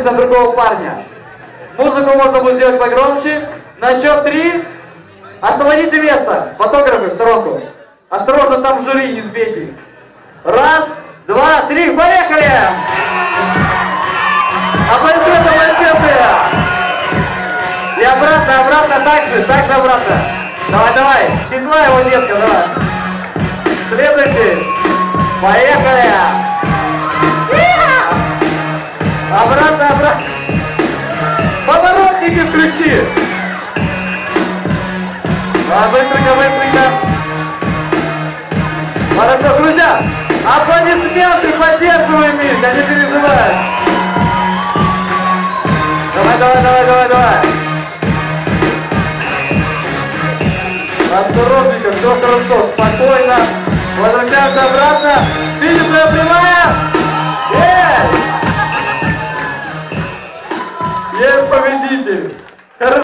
за другого парня. Музыку можно будет сделать погромче. На счет 3. Освободите место. Фотографы в сторонку. Осторожно, там жюри не светит. 1, 2, 3, поехали! Аплодисменты, аплодисменты! И обратно, обратно, так же обратно. Давай, седла его, детка, давай. Следующий. Поехали! Обратно. Поворотники включи. Быстренько. Хорошо, друзья, аплодисменты, поддерживаем их, не переживай. Давай. Осторожненько, все хорошо, спокойно. Возвращаемся обратно. Финишная прямая. Есть победитель.